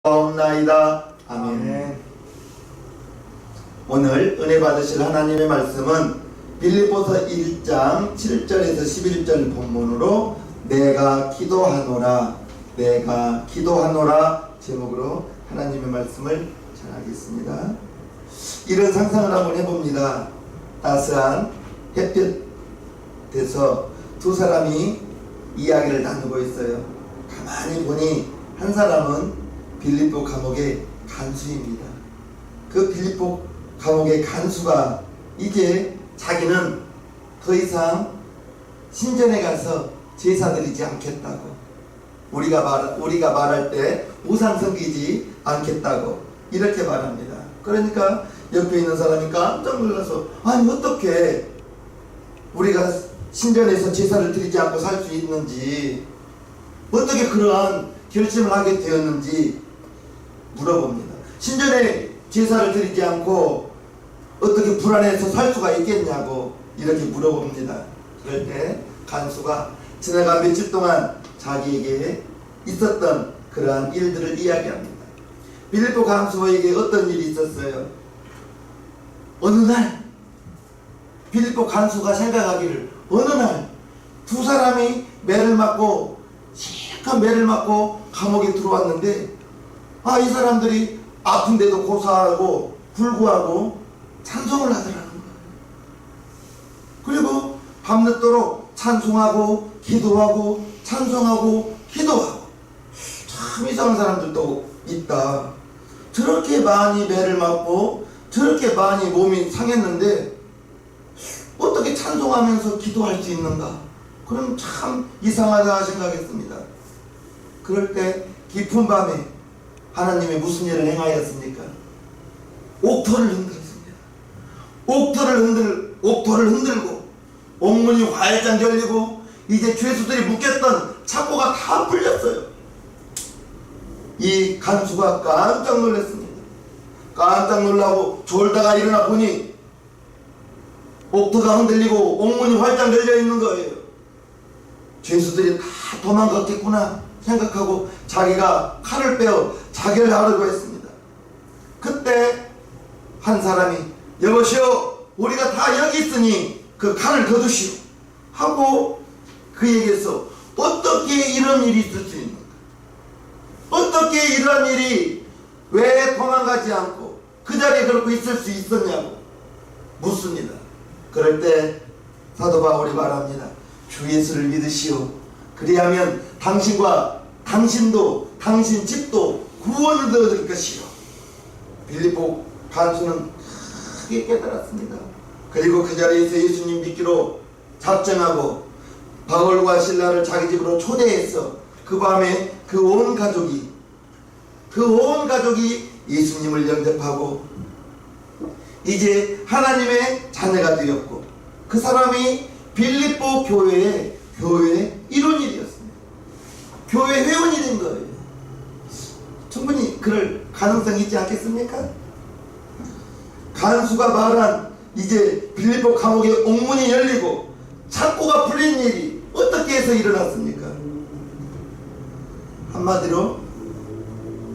나이다. 아멘. 오늘 은혜 받으실 하나님의 말씀은 빌립보서 1장 7절에서 11절 본문으로 내가 기도하노라 제목으로 하나님의 말씀을 전하겠습니다. 이런 상상을 한번 해봅니다. 따스한 햇볕에서 두 사람이 이야기를 나누고 있어요. 가만히 보니 한 사람은 빌립보 감옥의 간수입니다. 그 빌립보 감옥의 간수가 이제 자기는 더 이상 신전에 가서 제사 드리지 않겠다고, 우리가 말할 때 우상 섬기지 않겠다고 이렇게 말합니다. 그러니까 옆에 있는 사람이 깜짝 놀라서, 아니 어떻게 우리가 신전에서 제사를 드리지 않고 살 수 있는지, 어떻게 그러한 결심을 하게 되었는지 물어봅니다. 신전에 제사를 드리지 않고 어떻게 불안해서 살 수가 있겠냐고 이렇게 물어봅니다. 그럴 때 간수가 지나간 며칠 동안 자기에게 있었던 그러한 일들을 이야기합니다. 빌립보 간수에게 어떤 일이 있었어요? 어느 날 빌립보 간수가 생각하기를, 어느 날 두 사람이 시큰 매를 맞고 감옥에 들어왔는데, 이 사람들이 아픈데도 고사하고 불구하고 찬송을 하더라는 거예요. 그리고 밤늦도록 찬송하고 기도하고 찬송하고 기도하고. 참 이상한 사람들도 있다. 저렇게 많이 매를 맞고 저렇게 많이 몸이 상했는데 어떻게 찬송하면서 기도할 수 있는가? 그럼 참 이상하다 생각했습니다. 그럴 때 깊은 밤에 하나님이 무슨 일을 행하였습니까? 옥토를 흔들었습니다. 옥토를 흔들고 옥문이 활짝 열리고 이제 죄수들이 묶였던 착고가 다 풀렸어요. 이 간수가 깜짝 놀랐습니다. 깜짝 놀라고 졸다가 일어나 보니 옥토가 흔들리고 옥문이 활짝 열려 있는 거예요. 죄수들이 다 도망갔겠구나 생각하고 자기가 칼을 빼어 자결을 하려고 했습니다. 그때 한 사람이, 여보시오, 우리가 다 여기 있으니 그 칼을 거두시오 하고 그에게서 어떻게 이런 일이 있을 수 있는가, 어떻게 이런 일이 왜 도망가지 않고 그 자리에 그렇게 있을 수 있었냐고 묻습니다. 그럴 때 사도 바울이 말합니다. 주 예수를 믿으시오. 그리하면 당신도 당신 집도 구원을 얻을 것이요. 빌립보 간수는 크게 깨달았습니다. 그리고 그 자리에서 예수님 믿기로 작정하고 바울과 실라를 자기 집으로 초대해서 그 밤에 그 온 가족이 예수님을 영접하고 이제 하나님의 자녀가 되었고, 그 사람이 빌립보 교회의 일원이었습니다. 교회 회원이 된 거예요. 충분히 그럴 가능성이 있지 않겠습니까? 간수가 말한 이제 빌립보 감옥의 옥문이 열리고 착고가 풀린 일이 어떻게 해서 일어났습니까? 한마디로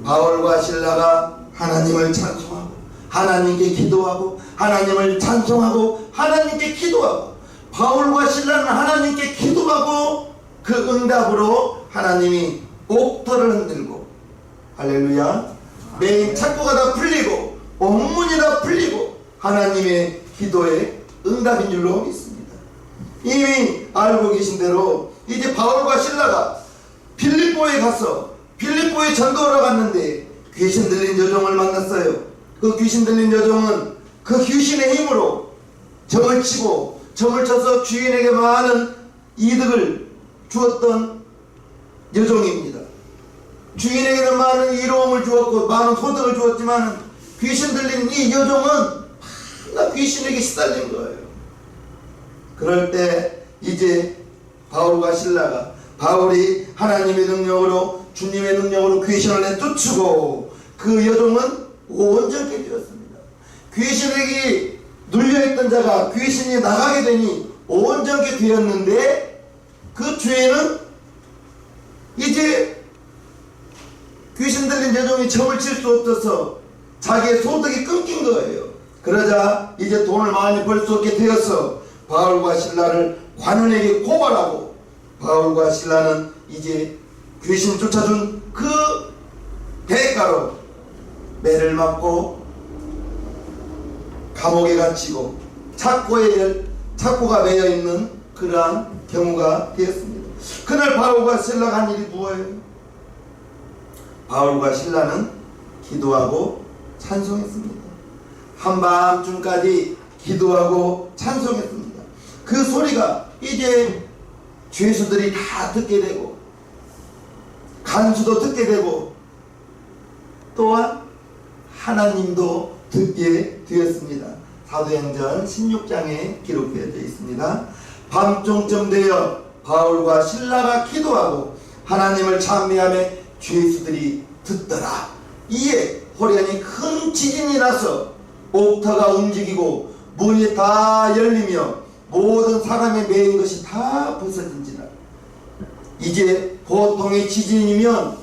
바울과 실라가 하나님을 찬송하고 하나님께 기도하고 하나님을 찬송하고 하나님께 기도하고, 바울과 신라는 하나님께 기도하고 그 응답으로 하나님이 옥토를 흔들고, 할렐루야, 매인 착고가 다 풀리고 옥문이 다 풀리고 하나님의 기도에 응답인 줄로 믿습니다. 이미 알고 계신 대로 이제 바울과 신라가 빌립보에 가서 빌립보에 전도하러 갔는데 귀신 들린 여종을 만났어요. 그 귀신 들린 여종은 그 귀신의 힘으로 점을 쳐서 주인에게 많은 이득을 주었던 여종입니다. 주인에게는 많은 이로움을 주었고 많은 소득을 주었지만 귀신 들린 이 여종은 다 귀신에게 시달린 거예요. 그럴 때 이제 바울과 실라가, 바울이 하나님의 능력으로, 주님의 능력으로 귀신을 내쫓고 그 여종은 온전케 되었습니다. 귀신에게 눌려있던 자가 귀신이 나가게 되니 온전케 되었는데, 그 죄는 이제 귀신 들린 여종이 점을 칠 수 없어서 자기의 소득이 끊긴 거예요. 그러자 이제 돈을 많이 벌 수 없게 되어서 바울과 신라를 관원에게 고발하고, 바울과 신라는 이제 귀신 쫓아준 그 대가로 매를 맞고 감옥에 갇히고 착고가 매여 있는 그러한 경우가 되었습니다. 그날 바울과 신라가 한 일이 무엇이에요? 바울과 신라는 기도하고 찬송했습니다. 한밤중까지 기도하고 찬송했습니다. 그 소리가 이제 죄수들이 다 듣게 되고 간수도 듣게 되고 또한 하나님도 듣게 되었습니다. 사도행전 16장에 기록되어 있습니다. 밤종쯤 되어 바울과 신라가 기도하고 하나님을 찬미하며 죄수들이 듣더라. 이에 호련히 큰 지진이 나서 옥터가 움직이고 문이 다 열리며 모든 사람의 매인 것이 다 벗어진지라. 이제 보통의 지진이면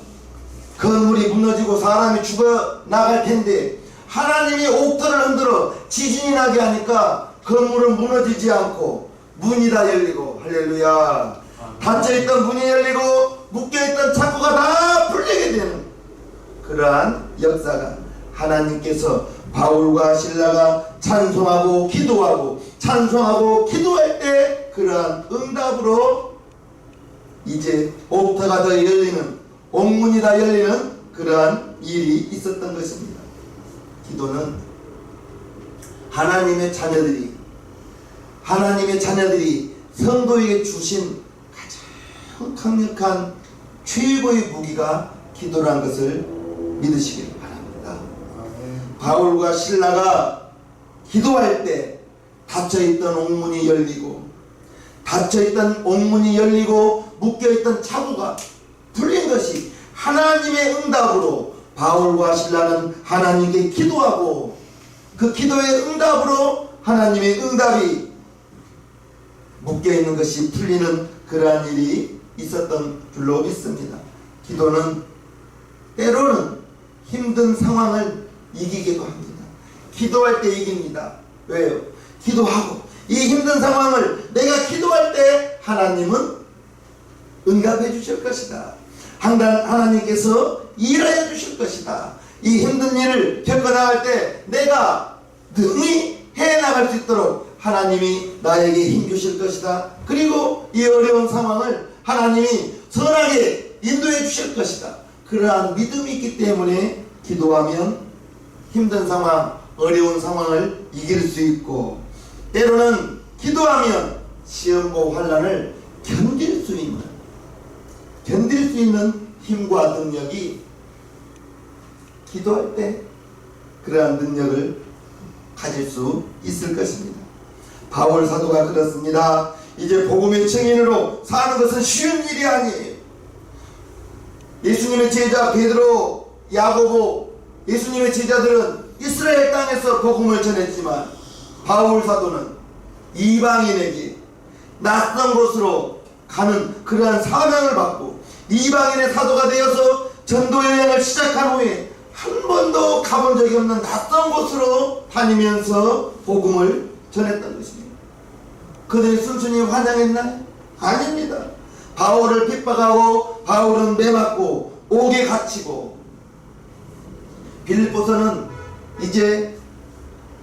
건물이 무너지고 사람이 죽어 나갈 텐데 하나님이 옥터를 흔들어 지진이 나게 하니까 건물은 무너지지 않고 문이 다 열리고, 할렐루야, 닫혀있던 문이 열리고 묶여있던 창고가 다 풀리게 되는 그러한 역사가, 하나님께서 바울과 신라가 찬송하고 기도할 때 그러한 응답으로 이제 옥터가 더 열리는, 옥문이 다 열리는 그러한 일이 있었던 것입니다. 기도는 하나님의 자녀들이 성도에게 주신 가장 강력한 최고의 무기가 기도란 것을 믿으시길 바랍니다. 바울과 신라가 기도할 때 닫혀있던 옥문이 열리고 묶여있던 차고가 풀린 것이 하나님의 응답으로 바울과 신라는 하나님께 기도하고 그 기도의 응답으로 하나님의 응답이 묶여있는 것이 풀리는 그러한 일이 있었던 줄로 믿습니다. 기도는 때로는 힘든 상황을 이기기도 합니다. 기도할 때 이깁니다. 왜요? 기도하고 이 힘든 상황을 내가 기도할 때 하나님은 응답해 주실 것이다. 하나님께서 일하여 주실 것이다. 이 힘든 일을 겪어나갈 때 내가 능히 해나갈 수 있도록 하나님이 나에게 힘 주실 것이다. 그리고 이 어려운 상황을 하나님이 선하게 인도해 주실 것이다. 그러한 믿음이 있기 때문에 기도하면 힘든 상황, 어려운 상황을 이길 수 있고, 때로는 기도하면 시험과 환난을 견딜 수 있는 힘과 능력이 기도할 때 그러한 능력을 가질 수 있을 것입니다. 바울 사도가 그렇습니다. 이제 복음의 증인으로 사는 것은 쉬운 일이 아니에요. 예수님의 제자 베드로, 야고보, 예수님의 제자들은 이스라엘 땅에서 복음을 전했지만 바울 사도는 이방인에게 낯선 곳으로 가는 그러한 사명을 받고 이방인의 사도가 되어서 전도 여행을 시작한 후에 한 번도 가본 적이 없는 낯선 곳으로 다니면서 복음을 전했던 것입니다. 그들이 순순히 환영했나요? 아닙니다. 바울을 핍박하고 바울은 매맞고 옥에 갇히고, 빌립보서는 이제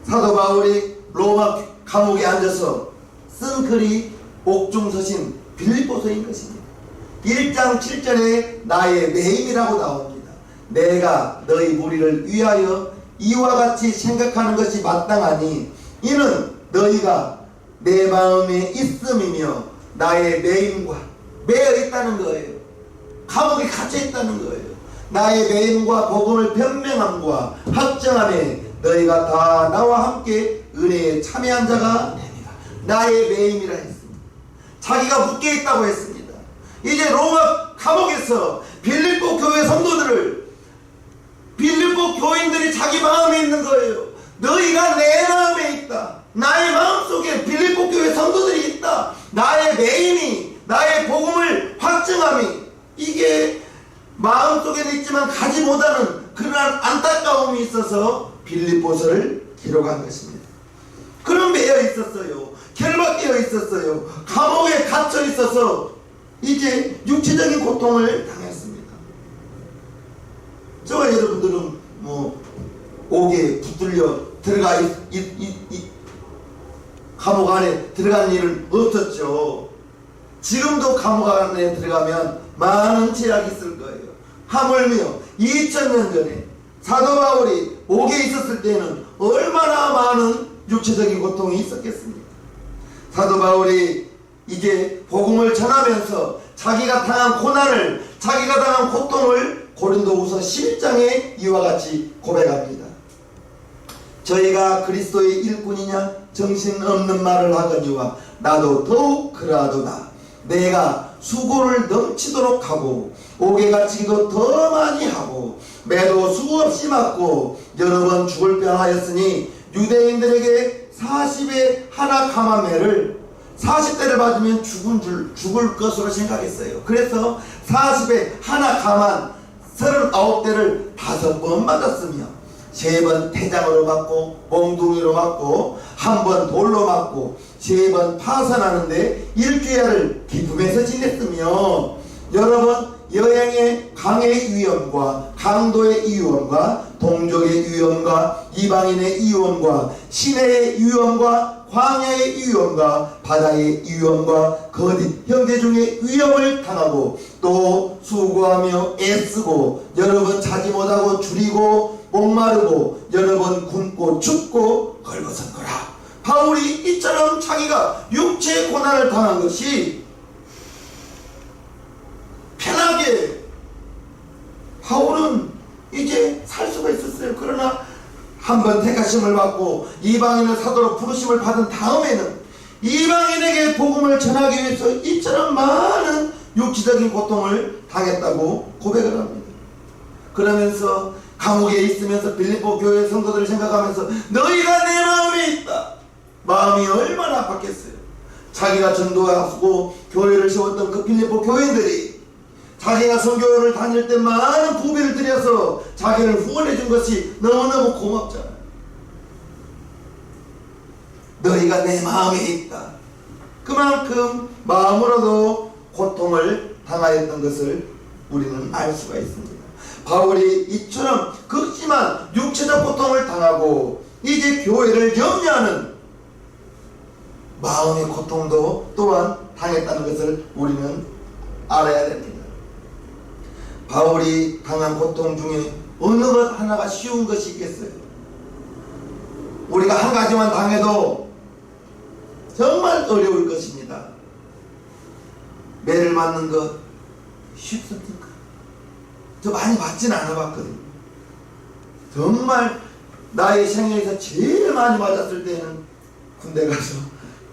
사도 바울이 로마 감옥에 앉아서 쓴 글이 옥중서신 빌립보서인 것입니다. 1장 7절에 나의 매임이라고 나옵니다. 내가 너희 무리를 위하여 이와 같이 생각하는 것이 마땅하니 이는 너희가 내 마음에 있음이며 나의 매임과 매여 있다는 거예요. 감옥에 갇혀 있다는 거예요. 나의 매임과 복음을 변명함과 확정함에 너희가 다 나와 함께 은혜에 참여한 자가 됩니다. 나의 매임이라 했습니다. 자기가 묶여 있다고 했습니다. 이제 로마 감옥에서 빌립보 교회 성도들을, 빌립보 교인들이 자기 마음에 있는 거예요. 너희가 내 마음에 있다. 나의 마음속에 빌립보 교회 성도들이 있다. 나의 매임이, 나의 복음을 확증함이, 이게 마음속에는 있지만 가지 못하는 그러한 안타까움이 있어서 빌립보서를 기록한 것입니다. 그런 매여 있었어요. 결박되어 있었어요. 감옥에 갇혀 있어서 이제 육체적인 고통을 당했습니다. 저와 여러분들은 옥에 붙들려 들어가 감옥 안에 들어간 일은 없었죠. 지금도 감옥 안에 들어가면 많은 제약이 있을 거예요. 하물며 2000년 전에 사도 바울이 옥에 있었을 때는 얼마나 많은 육체적인 고통이 있었겠습니까? 사도 바울이 이제 복음을 전하면서 자기가 당한 고난을, 자기가 당한 고통을 고린도후서 11장에 이와 같이 고백합니다. 저희가 그리스도의 일꾼이냐 정신없는 말을 하거니와 나도 더욱 그러하도다. 내가 수고를 넘치도록 하고 옥에 갇히기도 더 많이 하고 매도 수없이 맞고 여러 번 죽을 뻔하였으니 유대인들에게 40의 하나 감한 매를 40대를 맞으면 죽을 것으로 생각했어요. 그래서 40의 하나 감한 39대를 5번 맞았으며 3번 태장으로 맞고 몽둥이로 맞고 1번 돌로 맞고 3번 파선하는데 일주일을 기쁨에서 지냈으며 여러 번 여행의 강의 위험과 강도의 위험과 동족의 위험과 이방인의 위험과 시내의 위험과 광야의 위험과 바다의 위험과 거짓 형제 중에 위험을 당하고 또 수고하며 애쓰고 여러 번 자지 못하고 줄이고 목마르고 여러 번 굶고 춥고 걸벗었거라. 바울이 이처럼 자기가 육체의 고난을 당한 것이 편하게 바울은 이제 살 수가 있었어요. 그러나 한번 택하심을 받고 이방인을 사도로 부르심을 받은 다음에는 이방인에게 복음을 전하기 위해서 이처럼 많은 육체적인 고통을 당했다고 고백을 합니다. 그러면서 감옥에 있으면서 빌립보 교회 성도들을 생각하면서 너희가 내 마음에 있다. 마음이 얼마나 아팠겠어요. 자기가 전도하고 교회를 세웠던 그 빌립보 교인들이 자기가 선교를 다닐 때 많은 부비를 들여서 자기를 후원해 준 것이 너무너무 고맙잖아. 너희가 내 마음에 있다. 그만큼 마음으로도 고통을 당하였던 것을 우리는 알 수가 있습니다. 바울이 이처럼 극심한 육체적 고통을 당하고 이제 교회를 염려하는 마음의 고통도 또한 당했다는 것을 우리는 알아야 됩니다. 바울이 당한 고통 중에 어느 것 하나가 쉬운 것이 있겠어요? 우리가 한 가지만 당해도 정말 어려울 것입니다. 매를 맞는 것 쉽습니까? 저 많이 맞지는 않아봤거든요. 정말 나의 생애에서 제일 많이 맞았을 때는 군대 가서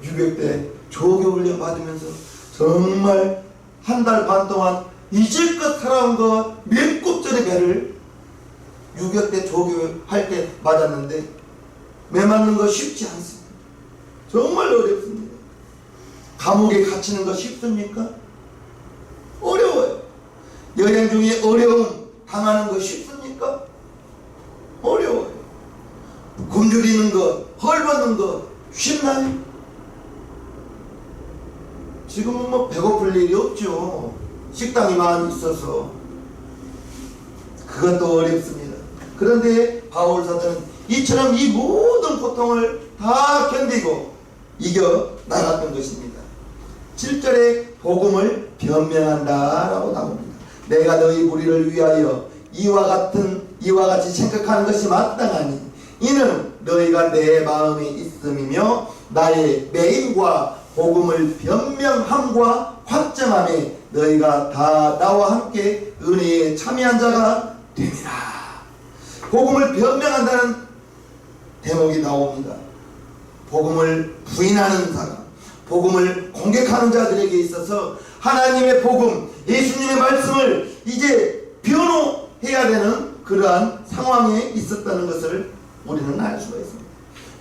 600대 조교훈련 받으면서 정말 한 달 반 동안 이제껏 살아온 거 몇 곱절의 배를 600대 조교할 때 맞았는데 매 맞는 거 쉽지 않습니다. 정말 어렵습니다. 감옥에 갇히는 거 쉽습니까? 어려워요. 여행 중에 어려움 당하는 거 쉽습니까? 어려워요. 굶주리는 거, 헐벗는 거 쉽나요? 지금은 뭐 배고플 일이 없죠. 식당이 많이 있어서 그것도 어렵습니다. 그런데 바울 사도는 이처럼 이 모든 고통을 다 견디고 이겨 나갔던 것입니다. 7절에 복음을 변명한다 라고 나옵니다. 내가 너희 무리를 위하여 이와 같이 생각하는 것이 마땅하니 이는 너희가 내 마음에 있음이며 나의 매임과 복음을 변명함과 확정함에 너희가 다 나와 함께 은혜에 참여한 자가 됨이라. 복음을 변명한다는 대목이 나옵니다. 복음을 부인하는 사람, 복음을 공격하는 자들에게 있어서 하나님의 복음, 예수님의 말씀을 이제 변호해야 되는 그러한 상황에 있었다는 것을 우리는 알 수가 있습니다.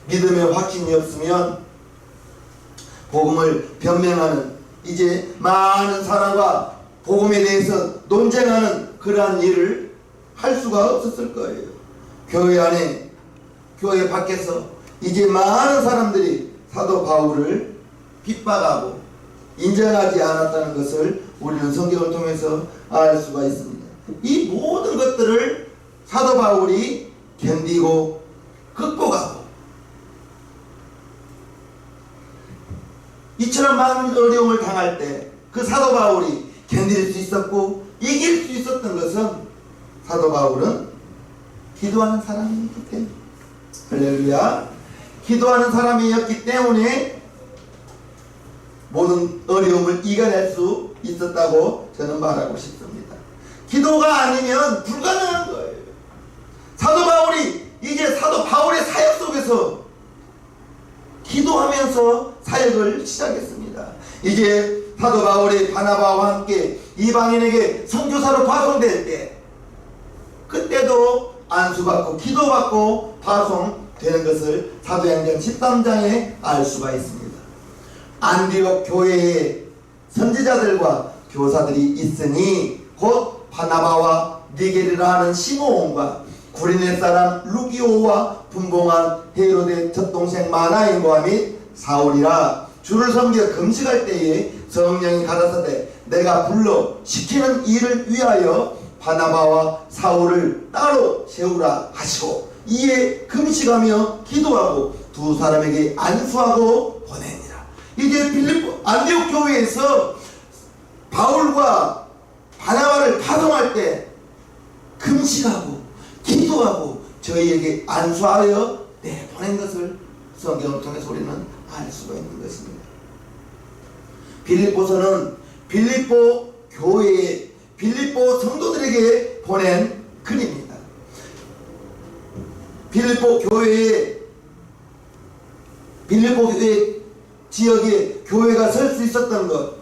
믿음의 확신이 없으면 복음을 변명하는 이제 많은 사람과 복음에 대해서 논쟁하는 그러한 일을 할 수가 없었을 거예요. 교회 안에, 교회 밖에서 이제 많은 사람들이 사도 바울을 핍박하고 인정하지 않았다는 것을 우리는 성경을 통해서 알 수가 있습니다. 이 모든 것들을 사도 바울이 견디고 극복하고 이처럼 많은 어려움을 당할 때 그 사도 바울이 견딜 수 있었고 이길 수 있었던 것은 사도 바울은 기도하는 사람이었기 때문에, 할렐루야, 기도하는 사람이었기 때문에 모든 어려움을 이겨낼 수 있었다고 저는 말하고 싶습니다. 기도가 아니면 불가능한 거예요. 사도 바울이 이제 사도 바울의 사역 속에서 기도하면서 사역을 시작했습니다. 이제 사도 바울이 바나바와 함께 이방인에게 선교사로 파송될 때 그때도 안수받고 기도받고 파송되는 것을 사도행전 13장에 알 수가 있습니다. 안디옥 교회에 선지자들과 교사들이 있으니 곧 바나바와 니게르라 하는 시므온과 구레네 사람 루기오와 분봉한 헤로데 젖동생 마나인과 및 사울이라. 주를 섬겨 금식할 때에 성령이 가라사대 내가 불러 시키는 일을 위하여 바나바와 사울을 따로 세우라 하시고 이에 금식하며 기도하고 두 사람에게 안수하고 보내니라. 이제 빌립보 안디옥 교회에서 바울과 바나바를 파송할 때 금식하고 기도하고 저희에게 안수하여 내보낸 것을 성경을 통해서 우리는 알 수가 있는 것입니다. 빌립보서는 빌립보 교회에 빌립보 성도들에게 보낸 글입니다. 빌립보 교회 지역에 교회가 설 수 있었던 것,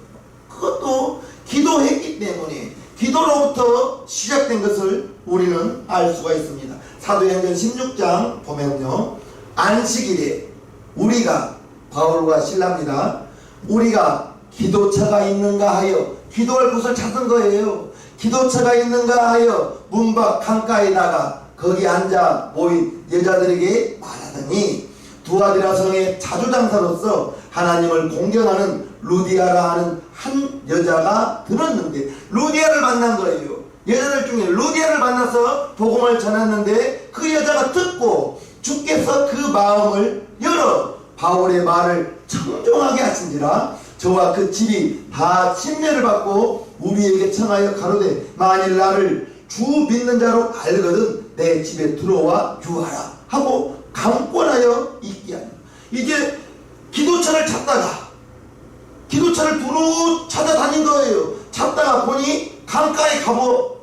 그것도 기도했기 때문에 기도로부터 시작된 것을 우리는 알 수가 있습니다. 사도행전 16장 보면요, 안식일에 우리가 바울과 실라입니다. 우리가 기도처가 있는가 하여 기도할 곳을 찾은 거예요. 기도처가 있는가 하여 문 밖 강가에다가 거기 앉아 모인 여자들에게 말하더니 두아디라 성의 자주장사로서 하나님을 공경하는 루디아라 하는 한 여자가 들었는데, 루디아를 만난 거예요. 여자들 중에 루디아를 만나서 복음을 전했는데 그 여자가 듣고 주께서 그 마음을 열어 바울의 말을 청종하게 하신지라 저와 그 집이 다 침례를 받고 우리에게 청하여 가로되 만일 나를 주 믿는 자로 알거든 내 집에 들어와 유하라 하고 강권하여 있게 하니. 이제 기도처를 찾다가 기도처를 두루 찾아다닌 거예요. 찾다가 보니 강가에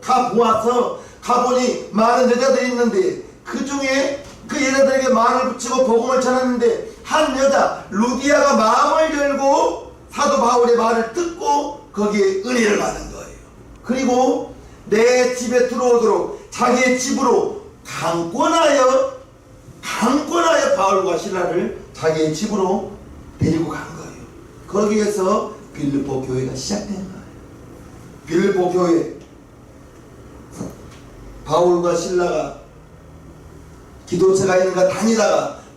가보아서 가보니 많은 여자들이 있는데 그 중에 그 여자들에게 말을 붙이고 복음을 전했는데 한 여자 루디아가 마음을 열고 사도 바울의 말을 듣고 거기에 은혜를 받은 거예요. 그리고 내 집에 들어오도록 자기의 집으로 강권하여 바울과 실라를 자기의 집으로 데리고 간 거예요. 거기에서 빌립보 교회가 시작된 거예요. 빌립보 교회 바울과 실라가 기도처가 있는가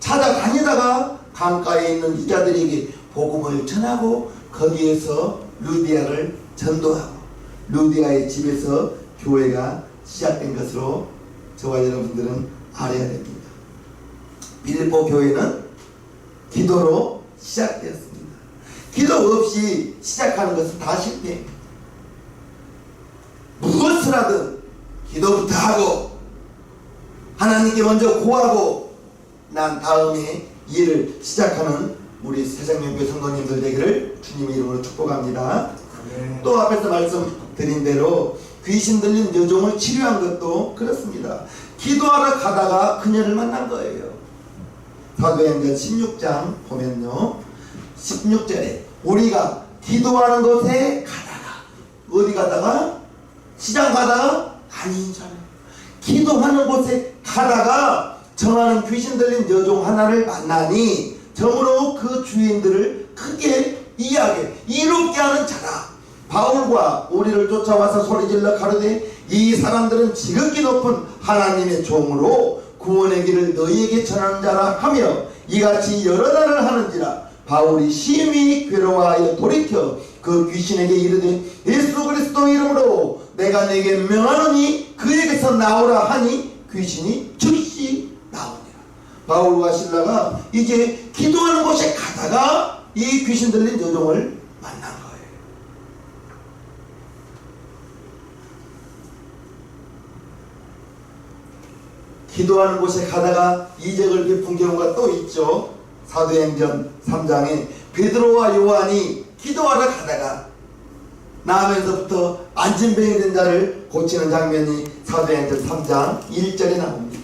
찾아다니다가 강가에 있는 여자들에게 복음을 전하고 거기에서 루디아를 전도하고 루디아의 집에서 교회가 시작된 것으로 저와 여러분들은 알아야 됩니다. 빌립보 교회는 기도로 시작되었습니다. 기도 없이 시작하는 것은 다 실패입니다. 무엇을 하든 기도부터 하고 하나님께 먼저 구하고 난 다음에 일을 시작하는 우리 새생명교회 성도님들 되기를 주님의 이름으로 축복합니다. 또 앞에서 말씀드린 대로 귀신 들린 여종을 치료한 것도 그렇습니다. 기도하러 가다가 그녀를 만난 거예요. 사도행전 16장 보면요, 16절에 우리가 기도하는 곳에 가다가, 어디 가다가? 시장 가다가? 아니잖아요. 기도하는 곳에 가다가 정하는 귀신 들린 여종 하나를 만나니 점으로 그 주인들을 크게 이해하게 이롭게 하는 자라. 바울과 우리를 쫓아와서 소리질러 가로되 이 사람들은 지극히 높은 하나님의 종으로 구원의 길을 너희에게 전하는 자라 하며 이같이 여러 날을 하는지라. 바울이 심히 괴로워하여 돌이켜 그 귀신에게 이르되 예수 그리스도 이름으로 내가 네게 명하노니 그에게서 나오라 하니 귀신이 즉시 나오니라. 바울과 실라가 이제 기도하는 곳에 가다가 이 귀신 들린 여종을 만난 거예요. 기도하는 곳에 가다가 이적을 베푼 경우가 또 있죠. 사도행전 3장에 베드로와 요한이 기도하러 가다가 나면서부터 안진병이 된 자를 고치는 장면이 사도행전 3장 1절에 나옵니다.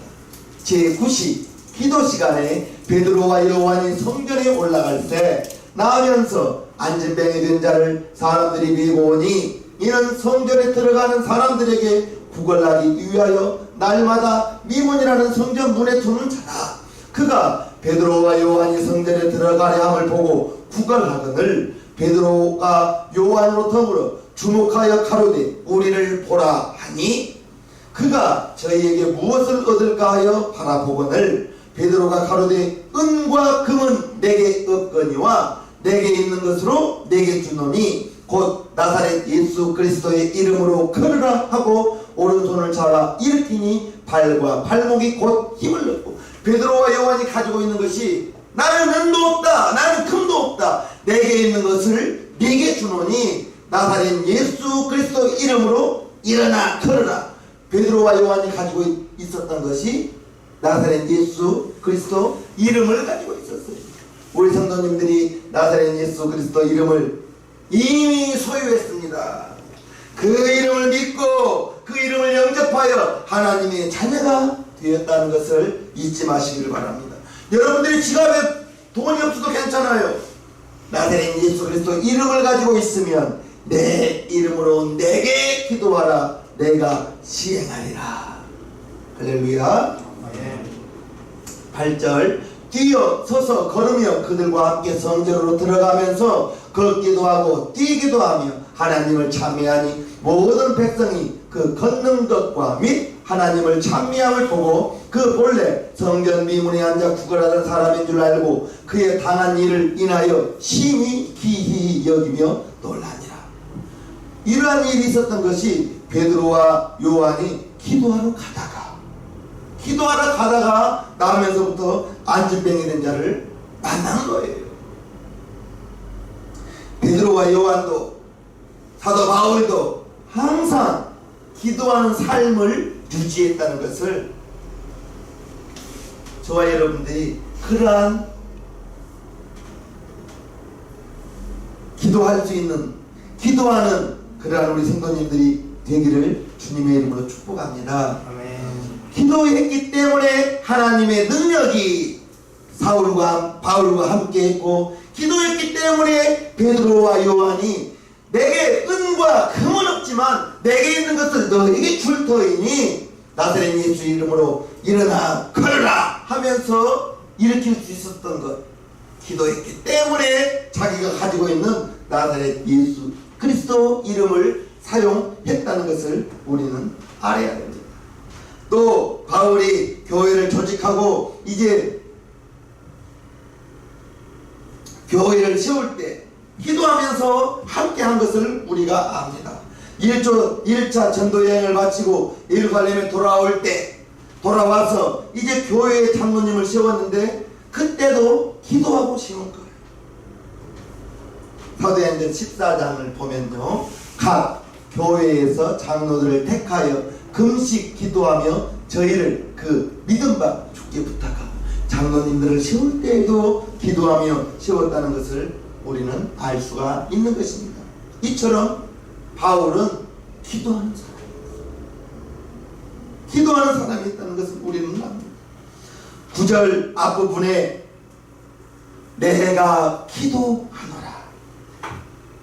제9시 기도 시간에 베드로와 요한이 성전에 올라갈 때 나면서 안진병이 된 자를 사람들이 밀고 오니 이는 성전에 들어가는 사람들에게 구걸하기 위하여 날마다 미문이라는 성전 문에 두는 자라. 그가 베드로와 요한이 성전에 들어가려 함을 보고 구걸하거늘 베드로가 요한으로 더불어 주목하여 가로되 우리를 보라 하니 그가 저희에게 무엇을 얻을까 하여 바라보거늘 베드로가 가로되 은과 금은 내게 없거니와 내게 있는 것으로 내게 주노니 곧 나사렛 예수 그리스도의 이름으로 걸으라 하고 오른손을 잡아 일으키니 발과 발목이 곧 힘을 얻고 베드로와 요한이 가지고 있는 것이 나는 은도 없다 나는 금도 없다 내게 있는 것을 네게 주노니 나사렛 예수 그리스도 이름으로 일어나 걸으라. 베드로와 요한이 가지고 있었던 것이 나사렛 예수 그리스도 이름을 가지고 있었어요. 우리 성도님들이 나사렛 예수 그리스도 이름을 이미 소유했습니다. 그 이름을 믿고 그 이름을 영접하여 하나님의 자녀가 되었다는 것을 잊지 마시기를 바랍니다. 여러분들이 지갑에 돈이 없어도 괜찮아요. 나사렛 예수 그리스도 이름을 가지고 있으면 내 이름으로 내게 기도하라 내가 시행하리라. 할렐루야. 8절 뛰어 서서 걸으며 그들과 함께 성전으로 들어가면서 걷기도 하고 뛰기도 하며 하나님을 찬미하니 모든 백성이 그 걷는 것과 및 하나님을 찬미함을 보고 그 본래 성전 미문에 앉아 구걸하던 사람인 줄 알고 그의 당한 일을 인하여 심히 기히 여기며 놀라니라. 이러한 일이 있었던 것이 베드로와 요한이 기도하러 가다가 나오면서부터 안진병이 된 자를 만난 거예요. 베드로와 요한도 사도 바울도 항상 기도하는 삶을 유지했다는 것을 저와 여러분들이 그러한 기도할 수 있는 기도하는 그러한 우리 성도님들이 되기를 주님의 이름으로 축복합니다. 아멘. 기도했기 때문에 하나님의 능력이 바울과 함께 했고 기도했기 때문에 베드로와 요한이 내게 은과 금은 없지만 내게 있는 것을 너에게 줄 터이니 나사렛 예수 이름으로 일어나 걸어라 하면서 일으킬 수 있었던 것, 기도했기 때문에 자기가 가지고 있는 나사렛 예수 그리스도 이름을 사용했다는 것을 우리는 알아야 됩니다. 또 바울이 교회를 조직하고 이제 교회를 세울 때 기도하면서 함께 한 것을 우리가 압니다. 1차 전도여행을 마치고 예루살렘에 돌아와서 이제 교회의 장로님을 세웠는데 그때도 기도하고 세운 거예요. 사도행전 14장을 보면요, 각 교회에서 장로들을 택하여 금식 기도하며 저희를 그 믿음 바 주께 부탁하고 장로님들을 세울 때에도 기도하며 세웠다는 것을 우리는 알 수가 있는 것입니다. 이처럼 바울은 기도하는 사람이었다는 것을 우리는 압니다. 9절 앞부분에 내가 기도하노라.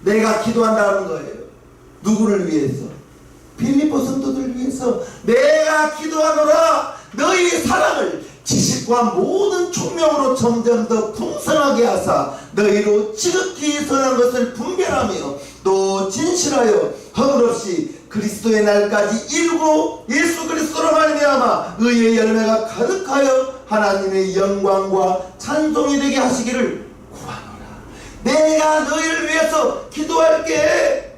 내가 기도한다는 거예요. 누구를 위해서? 빌립보 성도들을 위해서 내가 기도하노라. 너희 사랑을 지식과 모든 총명으로 점점 더 풍성하게 하사 너희로 지극히 선한 것을 분별하며 또 진실하여 허물 없이 그리스도의 날까지 이루고 예수 그리스도로 말미암아 의의 열매가 가득하여 하나님의 영광과 찬송이 되게 하시기를 구하노라. 내가 너희를 위해서 기도할게.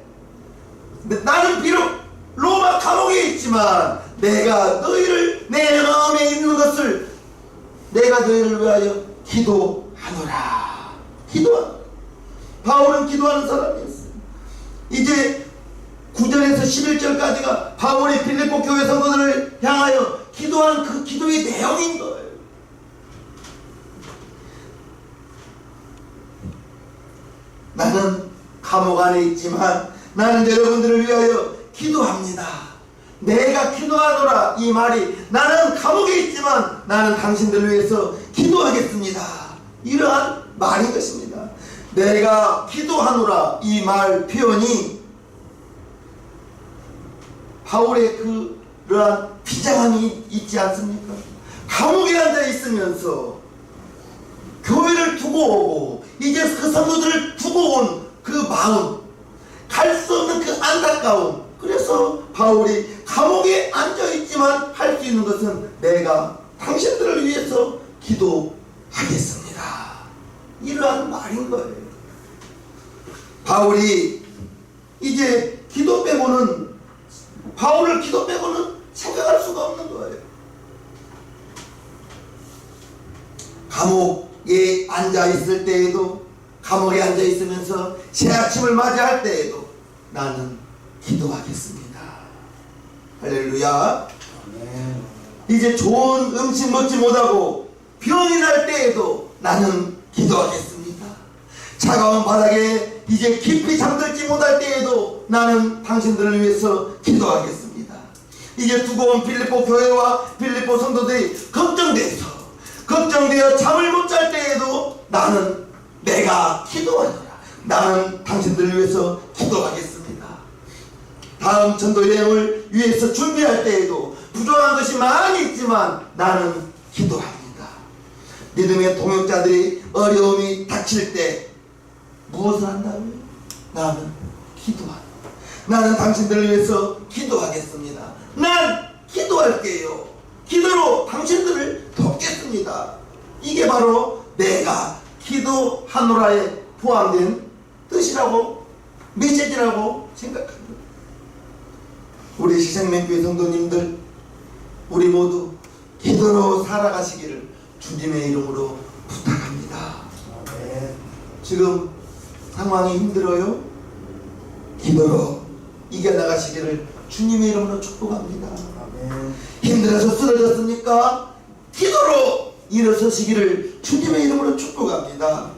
나는 비록 로마 감옥에 있지만 내가 너희를, 내 마음에 있는 것을 내가 너희를 위하여 기도하노라. 기도하노라. 바울은 기도하는 사람이었어요. 이제 9절에서 11절까지가 바울이 빌립보 교회 성도들을 향하여 기도한 그 기도의 내용인 거예요. 나는 감옥 안에 있지만 나는 여러분들을 위하여 기도합니다. 내가 기도하노라. 이 말이 나는 감옥에 있지만 나는 당신들을 위해서 기도하겠습니다. 이러한 말인 것입니다. 내가 기도하노라. 이 말 표현이 바울의 그러한 비장함이 있지 않습니까? 감옥에 앉아 있으면서 교회를 두고 오고 이제 그 성도들을 두고 온 그 마음, 갈 수 없는 그 안타까움. 그래서 바울이 감옥에 앉아 있지만 할 수 있는 것은 내가 당신들을 위해서 기도하겠습니다. 이러한 말인 거예요. 바울이 이제 기도 빼고는, 바울을 기도 빼고는 생각할 수가 없는 거예요. 감옥에 앉아 있을 때에도, 감옥에 앉아 있으면서 새 아침을 맞이할 때에도 나는 기도하겠습니다. 할렐루야. 이제 좋은 음식 먹지 못하고 병이 날 때에도 나는 기도하겠습니다. 차가운 바닥에 이제 깊이 잠들지 못할 때에도 나는 당신들을 위해서 기도하겠습니다. 이제 두고 온 빌립보 교회와 빌립보 성도들이 걱정되어 잠을 못 잘 때에도 나는 내가 기도하노라. 나는 당신들을 위해서 기도하겠습니다. 다음 전도 여행을 위해서 준비할 때에도 부족한 것이 많이 있지만 나는 기도합니다. 믿음의 동역자들이 어려움이 닥칠 때 무엇을 한다고요? 나는 기도한다. 나는 당신들을 위해서 기도하겠습니다. 난 기도할게요. 기도로 당신들을 돕겠습니다. 이게 바로 내가 기도하노라에 포함된 뜻이라고, 메시지라고 생각합니다. 우리 시생명교회 성도님들, 우리 모두 기도로 살아가시기를 주님의 이름으로 부탁합니다. 지금 상황이 힘들어요? 기도로 이겨나가시기를 주님의 이름으로 축복합니다. 힘들어서 쓰러졌습니까? 기도로 일어서시기를 주님의 이름으로 축복합니다.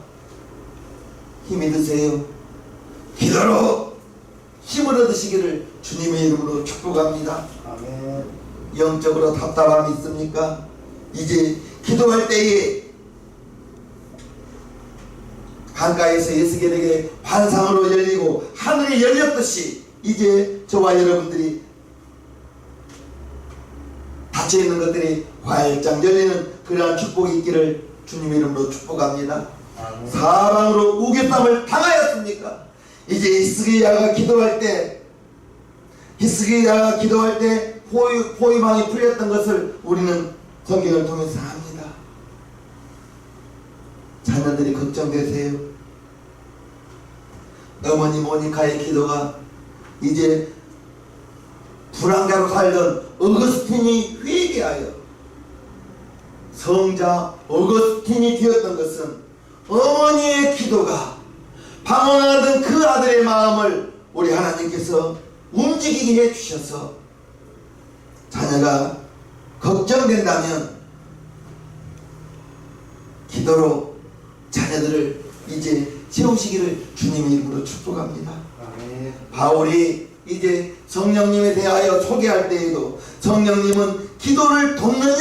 힘이 드세요? 기도로 힘을 얻으시기를 주님의 이름으로 축복합니다. 아멘. 영적으로 답답함이 있습니까? 이제 기도할 때에 강가에서 예수께에게 환상으로 열리고 하늘이 열렸듯이 이제 저와 여러분들이 닫혀있는 것들이 활짝 열리는 그러한 축복이 있기를 주님의 이름으로 축복합니다. 아멘. 사방으로 우겨쌈을 당하였습니까? 이제 히스기야가 기도할 때 포위망이 풀렸던 것을 우리는 성경을 통해서 압니다. 자녀들이 걱정되세요. 어머니 모니카의 기도가 이제 불황자로 살던 어거스틴이 회개하여 성자 어거스틴이 되었던 것은 어머니의 기도가 방황하던 그 아들의 마음을 우리 하나님께서 움직이게 해주셔서 자녀가 걱정된다면 기도로 자녀들을 이제 세우시기를 주님의 이름으로 축복합니다. 아멘. 바울이 이제 성령님에 대하여 소개할 때에도 성령님은 기도를 돕는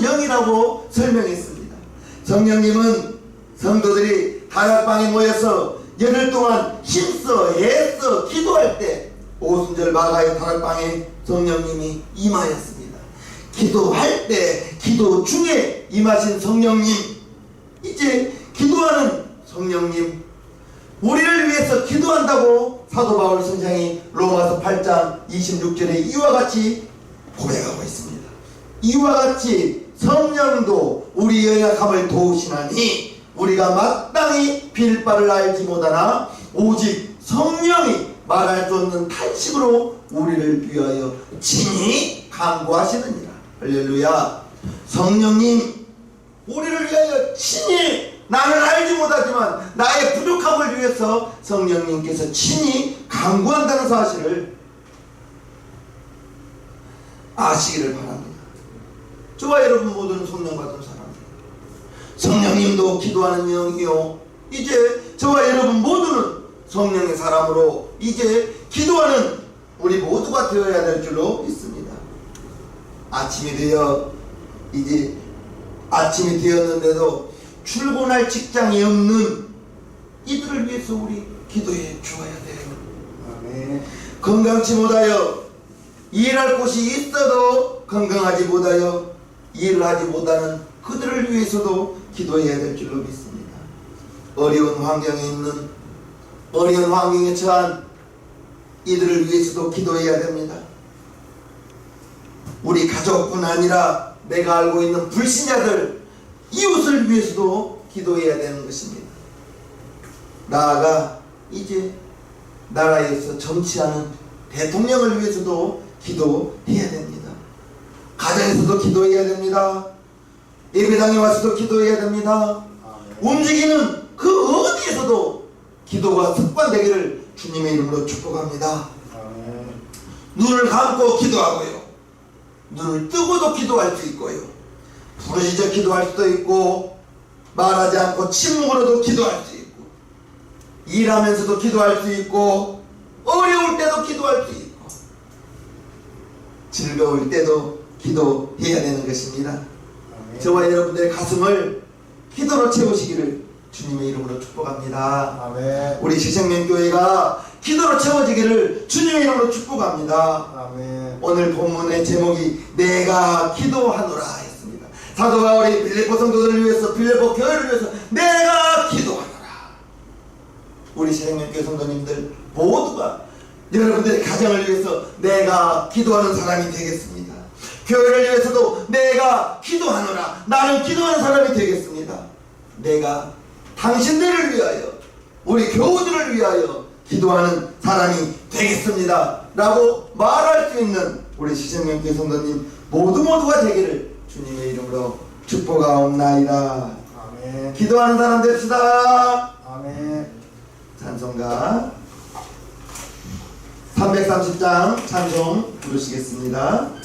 영이라고 설명했습니다. 성령님은 성도들이 다락방에 모여서 열흘 동안 힘써 애써 기도할 때 오순절 마가의 다락방에 성령님이 임하였습니다. 기도할 때 기도 중에 임하신 성령님, 이제 기도하는 성령님 우리를 위해서 기도한다고 사도 바울 선생이 로마서 8장 26절에 이와 같이 고백하고 있습니다. 이와 같이 성령도 우리 연약함을 도우시나니 우리가 마땅히 빌 바를 알지 못하나 오직 성령이 말할 수 없는 탄식으로 우리를 위하여 친히 간구하시느니라. 할렐루야. 성령님 우리를 위하여 친히, 나는 알지 못하지만 나의 부족함을 위해서 성령님께서 친히 간구한다는 사실을 아시기를 바랍니다. 저와 여러분 모두는 성령 받은 사람입니다. 성령님도 기도하는 영이요, 이제 저와 여러분 모두는 성령의 사람으로 이제 기도하는 우리 모두가 되어야 될 줄로 믿습니다. 아침이 되어 이제 아침이 되었는데도 출근할 직장이 없는 이들을 위해서 우리 기도해 주어야 돼요. 아멘. 건강치 못하여 일할 곳이 있어도 건강하지 못하여 일을 하지 못하는 그들을 위해서도 기도해야 될 줄로 믿습니다. 어려운 환경에 있는, 어려운 환경에 처한 이들을 위해서도 기도해야 됩니다. 우리 가족뿐 아니라 내가 알고 있는 불신자들, 이웃을 위해서도 기도해야 되는 것입니다. 나아가 이제 나라에서 정치하는 대통령을 위해서도 기도해야 됩니다. 가정에서도 기도해야 됩니다. 예배당에 와서도 기도해야 됩니다. 움직이는 그 어디에서도 기도가 습관되기를 주님의 이름으로 축복합니다. 눈을 감고 기도하고요, 눈을 뜨고도 기도할 수 있고요, 부르짖어 기도할 수도 있고, 말하지 않고 침묵으로도 기도할 수 있고, 일하면서도 기도할 수 있고, 어려울 때도 기도할 수 있고, 즐거울 때도 기도해야 되는 것입니다. 아멘. 저와 여러분들의 가슴을 기도로 채우시기를 주님의 이름으로 축복합니다. 아멘. 우리 새생명교회가 기도로 채워지기를 주님의 이름으로 축복합니다. 아멘. 오늘 본문의 제목이 내가 기도하노라 했습니다. 사도 바울이 빌립보 성도들을 위해서, 빌립보 교회를 위해서 내가 기도하노라. 우리 새생명교회 성도님들 모두가 여러분들의 가정을 위해서 내가 기도하는 사람이 되겠습니다. 교회를 위해서도 내가 기도하노라, 나는 기도하는 사람이 되겠습니다. 내가 당신들을 위하여, 우리 교우들을 위하여 기도하는 사람이 되겠습니다 라고 말할 수 있는 우리 새생명교회 성도님 모두가 되기를 주님의 이름으로 축복하옵나이다. 아멘. 기도하는 사람 됩시다. 아멘. 찬송가 330장 찬송 부르시겠습니다.